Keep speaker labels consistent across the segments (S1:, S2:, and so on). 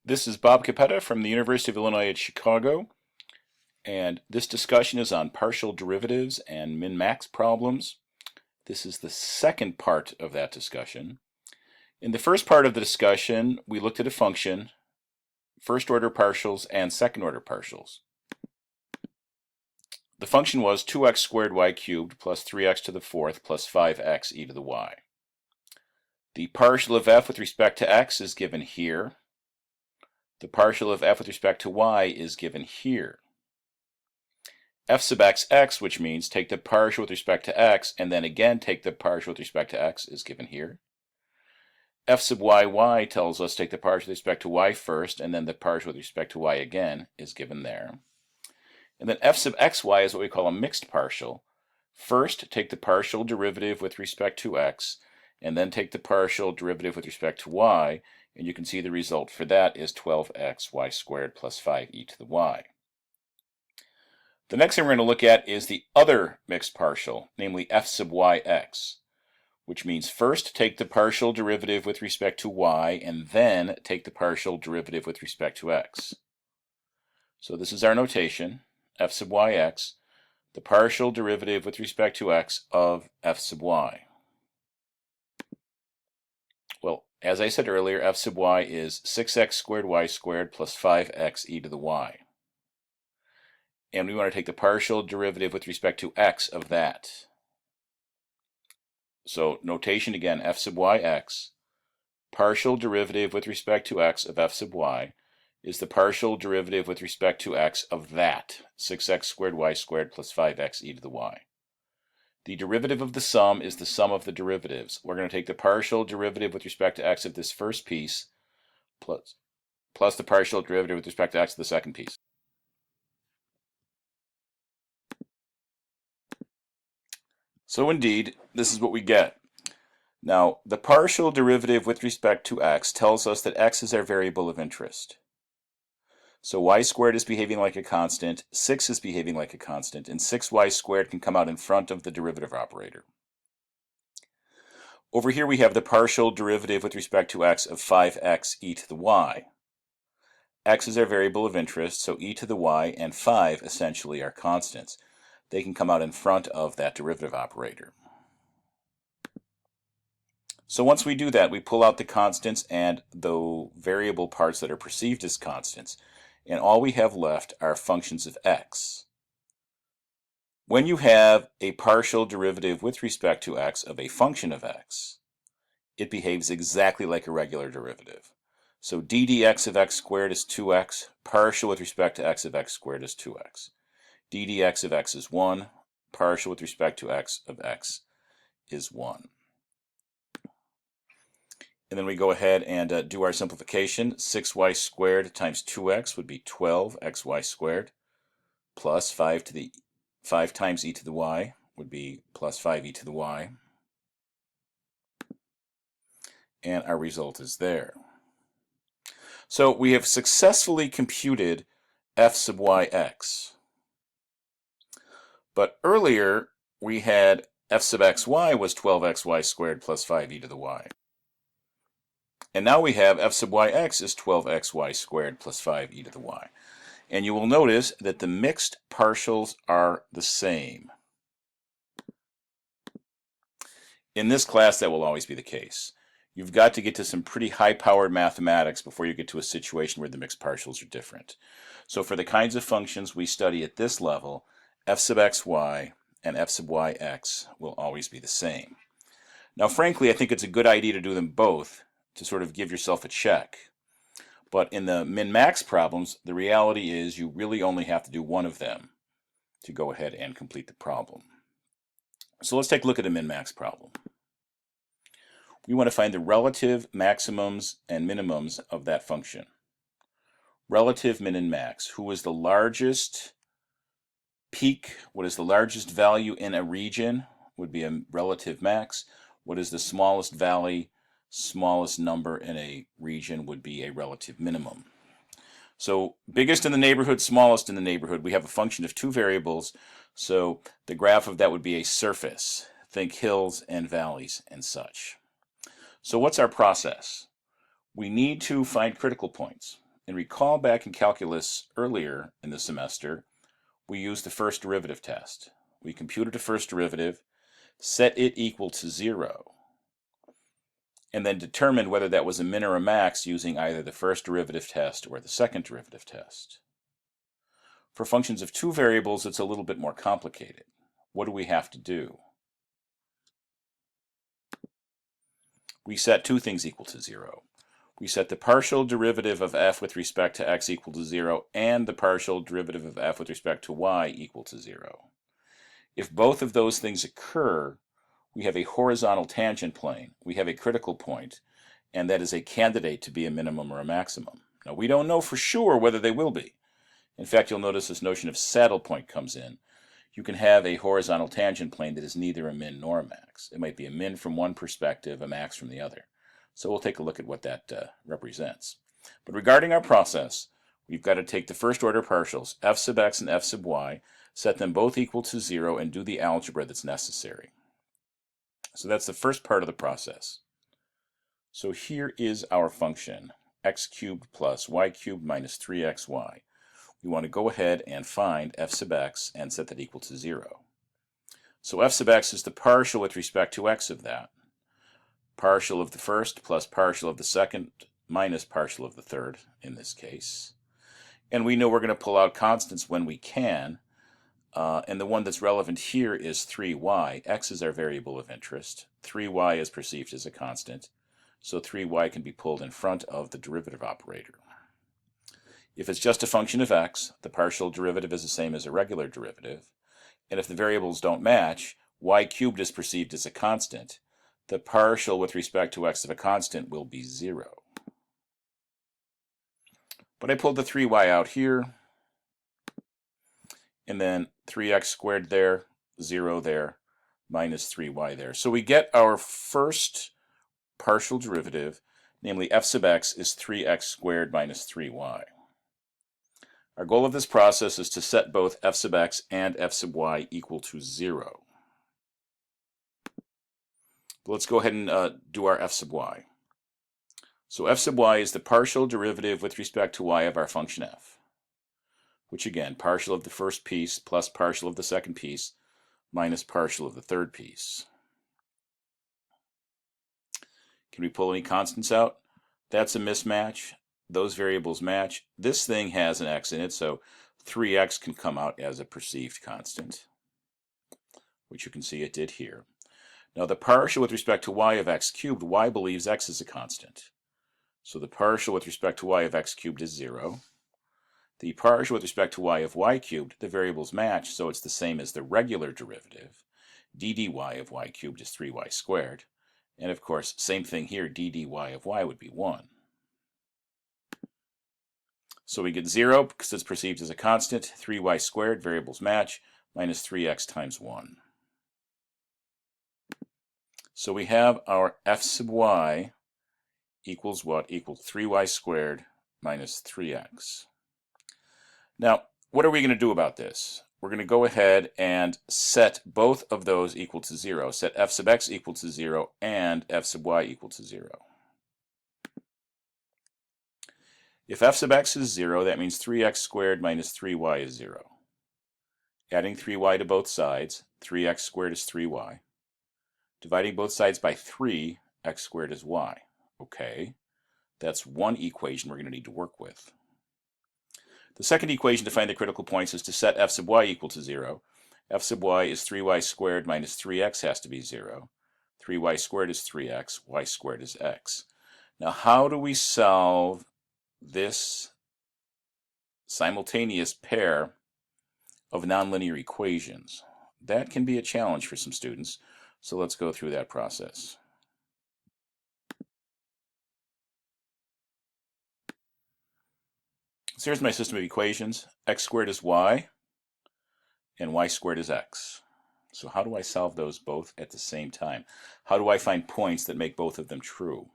S1: This is Bob Capetta from the University of Illinois at Chicago, and this discussion is on partial derivatives and min-max problems. This is the second part of that discussion. In the first part of the discussion, we looked at a function, first-order partials and second-order partials. The function was 2x squared y cubed plus 3x to the fourth plus 5x e to the y. The partial of f with respect to x is given here. The partial of f with respect to y is given here. F sub x, which means take the partial with respect to x and then again take the partial with respect to x, is given here. F sub y tells us take the partial with respect to y first and then the partial with respect to y again is given there. And then f sub xy is what we call a mixed partial. First, take the partial derivative with respect to x and then take the partial derivative with respect to y, and you can see the result for that is 12x y squared plus 5e to the y. The next thing we're going to look at is the other mixed partial, namely f sub yx, which means first take the partial derivative with respect to y and then take the partial derivative with respect to x. So this is our notation, f sub yx, the partial derivative with respect to x of f sub y. Well, as I said earlier, f sub y is 6x squared y squared plus 5x e to the y. And we want to take the partial derivative with respect to x of that. So notation again, f sub yx, partial derivative with respect to x of f sub y is the partial derivative with respect to x of that, 6x squared y squared plus 5x e to the y. The derivative of the sum is the sum of the derivatives. We're going to take the partial derivative with respect to x of this first piece plus the partial derivative with respect to x of the second piece. So indeed, this is what we get. Now, the partial derivative with respect to x tells us that x is our variable of interest. So y squared is behaving like a constant, 6 is behaving like a constant, and 6y squared can come out in front of the derivative operator. Over here we have the partial derivative with respect to x of 5x e to the y. X is our variable of interest, so e to the y and 5 essentially are constants. They can come out in front of that derivative operator. So once we do that, we pull out the constants and the variable parts that are perceived as constants, and all we have left are functions of x. When you have a partial derivative with respect to x of a function of x, it behaves exactly like a regular derivative. So d dx of x squared is 2x, partial with respect to x of x squared is 2x. d dx of x is 1, partial with respect to x of x is 1. And then we go ahead and do our simplification. 6y squared times 2x would be 12xy squared, plus 5 times e to the y would be plus 5e to the y. And our result is there. So we have successfully computed f sub yx. But earlier we had f sub xy was 12xy squared plus 5e to the y. And now we have f sub yx is 12xy squared plus 5e to the y. And you will notice that the mixed partials are the same. In this class, that will always be the case. You've got to get to some pretty high-powered mathematics before you get to a situation where the mixed partials are different. So for the kinds of functions we study at this level, f sub xy and f sub yx will always be the same. Now, frankly, I think it's a good idea to do them both to sort of give yourself a check. But in the min-max problems, the reality is you really only have to do one of them to go ahead and complete the problem. So let's take a look at a min-max problem. We want to find the relative maximums and minimums of that function. Relative min and max. Who is the largest peak? What is the largest value in a region? Would be a relative max. What is the smallest valley? Smallest number in a region would be a relative minimum. So biggest in the neighborhood, smallest in the neighborhood. We have a function of two variables, so the graph of that would be a surface. Think hills and valleys and such. So what's our process? We need to find critical points. And recall back in calculus earlier in the semester, we used the first derivative test. We computed a first derivative, set it equal to 0, and then determined whether that was a min or a max using either the first derivative test or the second derivative test. For functions of two variables, it's a little bit more complicated. What do we have to do? We set two things equal to 0. We set the partial derivative of f with respect to x equal to 0 and the partial derivative of f with respect to y equal to 0. If both of those things occur, we have a horizontal tangent plane, we have a critical point, and that is a candidate to be a minimum or a maximum. Now, we don't know for sure whether they will be. In fact, you'll notice this notion of saddle point comes in. You can have a horizontal tangent plane that is neither a min nor a max. It might be a min from one perspective, a max from the other. So we'll take a look at what that represents. But regarding our process, we've got to take the first order partials, f sub x and f sub y, set them both equal to 0, and do the algebra that's necessary. So that's the first part of the process. So here is our function, x cubed plus y cubed minus 3xy. We want to go ahead and find f sub x and set that equal to 0. So f sub x is the partial with respect to x of that. Partial of the first plus partial of the second minus partial of the third in this case. And we know we're going to pull out constants when we can. And the one that's relevant here is 3y. X is our variable of interest. 3y is perceived as a constant. So 3y can be pulled in front of the derivative operator. If it's just a function of x, the partial derivative is the same as a regular derivative. And if the variables don't match, y cubed is perceived as a constant. The partial with respect to x of a constant will be 0. But I pulled the 3y out here, and then 3x squared there, 0 there, minus 3y there. So we get our first partial derivative, namely f sub x is 3x squared minus 3y. Our goal of this process is to set both f sub x and f sub y equal to 0. But let's go ahead and do our f sub y. So f sub y is the partial derivative with respect to y of our function f, which again, partial of the first piece plus partial of the second piece minus partial of the third piece. Can we pull any constants out? That's a mismatch. Those variables match. This thing has an x in it, so 3x can come out as a perceived constant, which you can see it did here. Now the partial with respect to y of x cubed, y believes x is a constant. So the partial with respect to y of x cubed is 0. The partial with respect to y of y cubed, the variables match, so it's the same as the regular derivative. d dy of y cubed is 3y squared. And of course, same thing here, d dy of y would be 1. So we get 0 because it's perceived as a constant. 3y squared, variables match, minus 3x times 1. So we have our f sub y equals what? Equals 3y squared minus 3x. Now, what are we going to do about this? We're going to go ahead and set both of those equal to 0. Set f sub x equal to 0 and f sub y equal to 0. If f sub x is 0, that means 3x squared minus 3y is 0. Adding 3y to both sides, 3x squared is 3y. Dividing both sides by 3, x squared is y. Okay, that's one equation we're going to need to work with. The second equation to find the critical points is to set f sub y equal to 0. F sub y is 3y squared minus 3x has to be 0. 3y squared is 3x, y squared is x. Now how do we solve this simultaneous pair of nonlinear equations? That can be a challenge for some students, so let's go through that process. So here's my system of equations. X squared is y, and y squared is x. So how do I solve those both at the same time? How do I find points that make both of them true?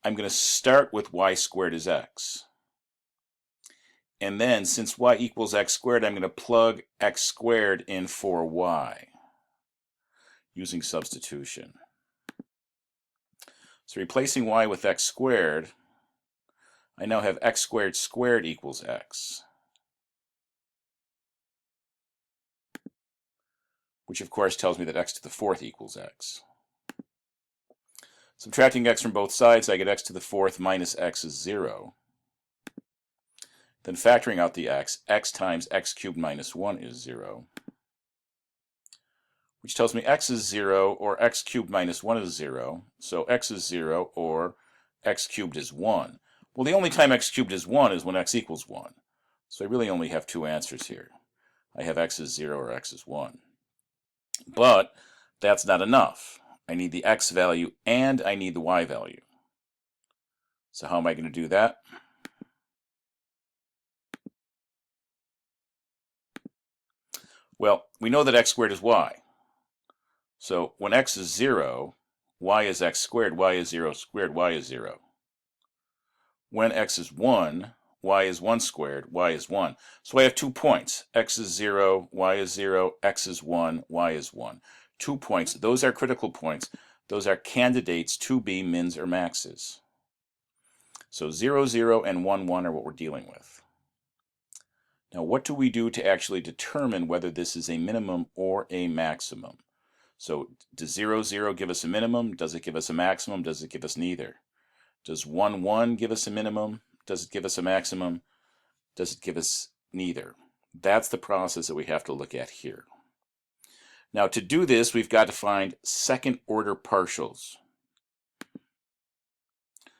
S1: I'm going to start with y squared is x. And then, since y equals x squared, I'm going to plug x squared in for y using substitution. So replacing y with x squared, I now have x squared squared equals x, which of course tells me that x to the fourth equals x. Subtracting x from both sides, I get x to the fourth minus x is 0. Then factoring out the x times x cubed minus 1 is 0. Which tells me x is 0 or x cubed minus 1 is 0. So x is 0 or x cubed is 1. Well, the only time x cubed is 1 is when x equals 1. So I really only have two answers here. I have x is 0 or x is 1. But that's not enough. I need the x value and I need the y value. So how am I going to do that? Well, we know that x squared is y. So when x is 0, y is x squared, y is 0 squared, y is 0. When x is 1, y is 1 squared, y is 1. So I have 2 points. X is 0, y is 0, x is 1, y is 1. 2 points. Those are critical points. Those are candidates to be mins or maxes. So 0, 0, and 1, 1 are what we're dealing with. Now what do we do to actually determine whether this is a minimum or a maximum? So does 0, 0 give us a minimum? Does it give us a maximum? Does it give us neither? Does 1, 1 give us a minimum? Does it give us a maximum? Does it give us neither? That's the process that we have to look at here. Now to do this, we've got to find second order partials.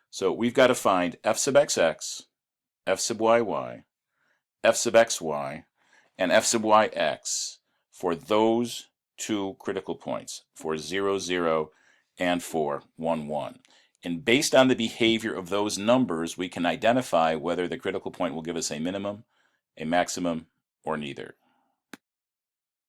S1: So we've got to find f sub xx, f sub yy, f sub xy, and f sub yx for those two critical points, for 0, 0 and for 1, 1. And based on the behavior of those numbers, we can identify whether the critical point will give us a minimum, a maximum, or neither.